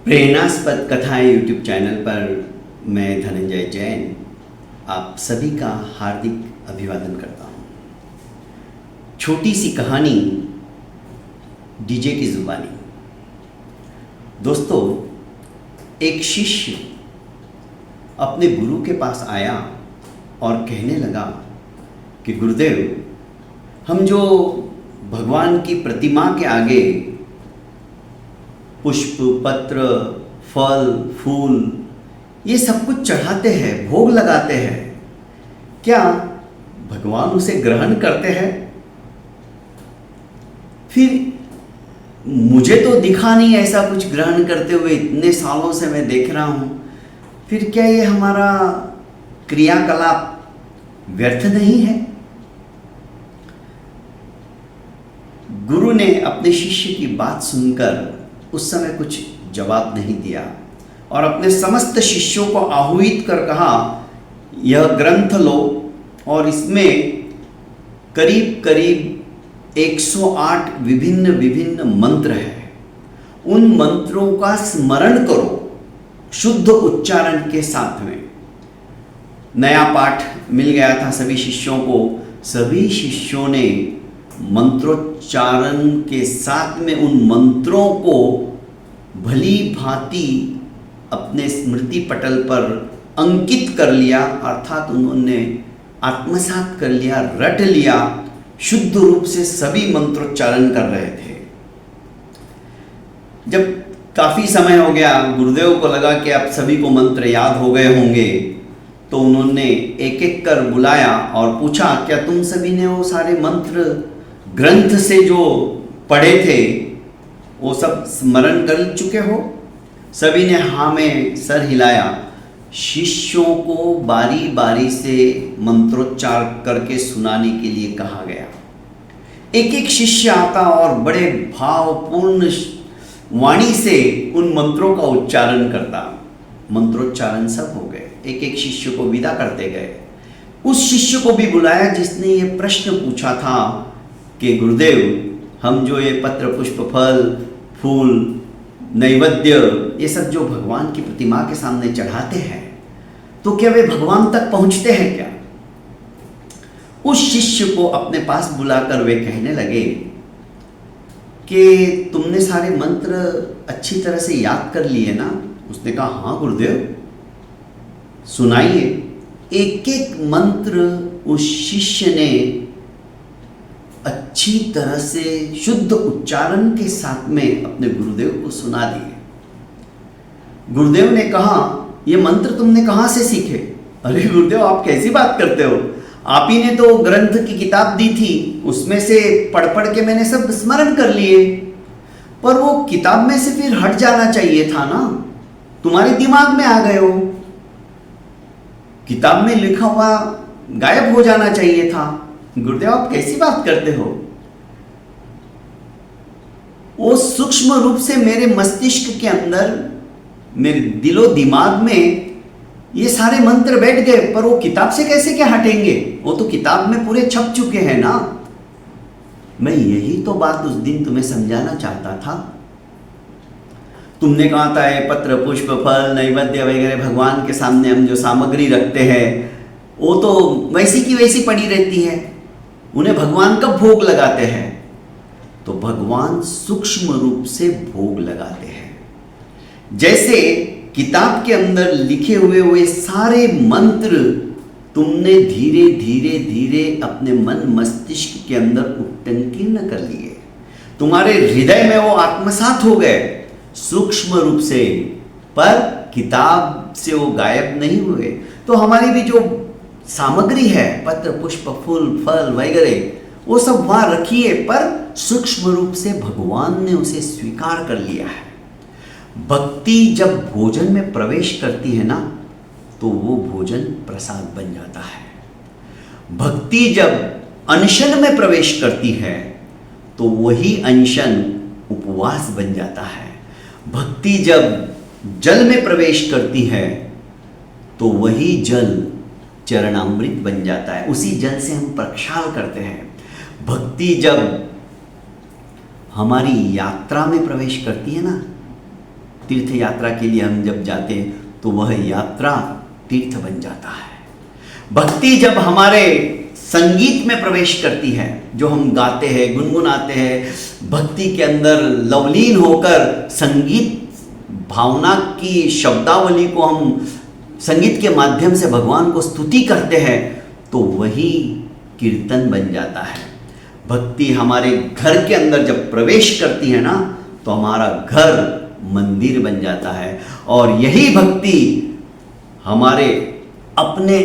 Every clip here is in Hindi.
प्रेरणास्पद कथाएं यूट्यूब चैनल पर मैं धनंजय जैन आप सभी का हार्दिक अभिवादन करता हूँ। छोटी सी कहानी डीजे की जुबानी। दोस्तों, एक शिष्य अपने गुरु के पास आया और कहने लगा कि गुरुदेव, हम जो भगवान की प्रतिमा के आगे पुष्प, पत्र, फल, फूल ये सब कुछ चढ़ाते हैं, भोग लगाते हैं, क्या भगवान उसे ग्रहण करते हैं? फिर मुझे तो दिखा नहीं ऐसा कुछ ग्रहण करते हुए, इतने सालों से मैं देख रहा हूँ। फिर क्या ये हमारा क्रियाकलाप व्यर्थ नहीं है? गुरु ने अपने शिष्य की बात सुनकर उस समय कुछ जवाब नहीं दिया और अपने समस्त शिष्यों को आह्वान कर कहा, यह ग्रंथ लो और इसमें करीब करीब 108 विभिन्न विभिन्न मंत्र हैं। उन मंत्रों का स्मरण करो शुद्ध उच्चारण के साथ में। नया पाठ मिल गया था सभी शिष्यों को। सभी शिष्यों ने मंत्रोच्चारण के साथ में उन मंत्रों को भली भांति अपने स्मृति पटल पर अंकित कर लिया, अर्थात उन्होंने आत्मसात कर लिया, रट लिया। शुद्ध रूप से सभी मंत्रोच्चारण कर रहे थे। जब काफ़ी समय हो गया, गुरुदेव को लगा कि अब सभी को मंत्र याद हो गए होंगे, तो उन्होंने एक एक कर बुलाया और पूछा, क्या तुम सभी ने वो सारे मंत्र ग्रंथ से जो पढ़े थे वो सब स्मरण कर चुके हो? सभी ने हाँ में सर हिलाया। शिष्यों को बारी बारी से मंत्रोच्चार करके सुनाने के लिए कहा गया। एक एक शिष्य आता और बड़े भावपूर्ण वाणी से उन मंत्रों का उच्चारण करता। मंत्रोच्चारण सब हो गए, एक एक शिष्य को विदा करते गए। उस शिष्य को भी बुलाया जिसने ये प्रश्न पूछा था कि गुरुदेव, हम जो ये पत्र, पुष्प, फल, फूल, नैवेद्य ये सब जो भगवान की प्रतिमा के सामने चढ़ाते हैं, तो क्या वे भगवान तक पहुंचते हैं क्या? उस शिष्य को अपने पास बुलाकर वे कहने लगे कि तुमने सारे मंत्र अच्छी तरह से याद कर लिए ना? उसने कहा, हाँ गुरुदेव, सुनाइए। एक एक मंत्र उस शिष्य ने अच्छी तरह से शुद्ध उच्चारण के साथ में अपने गुरुदेव को सुना दिए। गुरुदेव ने कहा, ये मंत्र तुमने कहाँ से सीखे? अरे गुरुदेव, आप कैसी बात करते हो? आप ही ने तो ग्रंथ की किताब दी थी, उसमें से पढ़ पढ़ के मैंने सब स्मरण कर लिए। पर वो किताब में से फिर हट जाना चाहिए था ना, तुम्हारे दिमाग में आ गए हो। किताब में लिखा हुआ गायब हो जाना चाहिए था। गुरुदेव, आप कैसी बात करते हो? वो सूक्ष्म रूप से मेरे मस्तिष्क के अंदर, मेरे दिलो दिमाग में ये सारे मंत्र बैठ गए, पर वो किताब से कैसे क्या हटेंगे? वो तो किताब में पूरे छप चुके हैं ना। मैं यही तो बात उस दिन तुम्हें समझाना चाहता था। तुमने कहा था ये पत्र, पुष्प, फल, नैवेद्य वगैरह भगवान के सामने हम जो सामग्री रखते हैं वो तो वैसी की वैसी पड़ी रहती है, उन्हें भगवान का भोग लगाते हैं। तो भगवान सूक्ष्म रूप से भोग लगाते हैं। जैसे किताब के अंदर लिखे हुए वो सारे मंत्र तुमने धीरे धीरे धीरे अपने मन मस्तिष्क के अंदर उत्कीर्ण कर लिए, तुम्हारे हृदय में वो आत्मसात हो गए सूक्ष्म रूप से, पर किताब से वो गायब नहीं हुए। तो हमारी भी जो सामग्री है, पत्र, पुष्प, फूल, फल वगैरह, वो सब वहाँ रखिए, पर सूक्ष्म रूप से भगवान ने उसे स्वीकार कर लिया है। भक्ति जब भोजन में प्रवेश करती है ना, तो वो भोजन प्रसाद बन जाता है। भक्ति जब अनशन में प्रवेश करती है, तो वही अनशन उपवास बन जाता है। भक्ति जब जल में प्रवेश करती है, तो वही जल चरणामृत बन जाता है। उसी जल से हम प्रक्षाल करते हैं। भक्ति जब हमारी यात्रा में प्रवेश करती है ना, तीर्थ यात्रा के लिए हम जब जाते तो वह यात्रा तीर्थ बन जाता है। भक्ति जब हमारे संगीत में प्रवेश करती है, जो हम गाते हैं, गुनगुनाते हैं, भक्ति के अंदर लवलीन होकर संगीत भावना की शब्दावली को हम संगीत के माध्यम से भगवान को स्तुति करते हैं, तो वही कीर्तन बन जाता है। भक्ति हमारे घर के अंदर जब प्रवेश करती है ना, तो हमारा घर मंदिर बन जाता है। और यही भक्ति हमारे अपने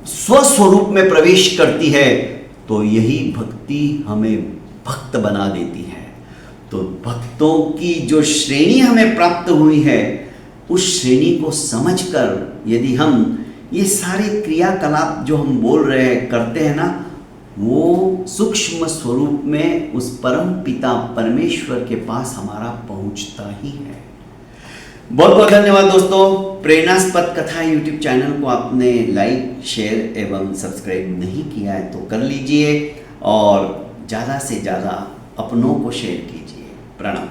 स्वस्वरूप में प्रवेश करती है, तो यही भक्ति हमें भक्त बना देती है। तो भक्तों की जो श्रेणी हमें प्राप्त हुई है, उस श्रेणी को समझकर यदि हम ये सारे क्रियाकलाप जो हम बोल रहे हैं करते हैं ना, वो सूक्ष्म स्वरूप में उस परम पिता परमेश्वर के पास हमारा पहुंचता ही है। बहुत बहुत धन्यवाद दोस्तों। प्रेरणास्पद कथा यूट्यूब चैनल को आपने लाइक, शेयर एवं सब्सक्राइब नहीं किया है तो कर लीजिए और ज़्यादा से ज़्यादा अपनों को शेयर कीजिए। प्रणाम।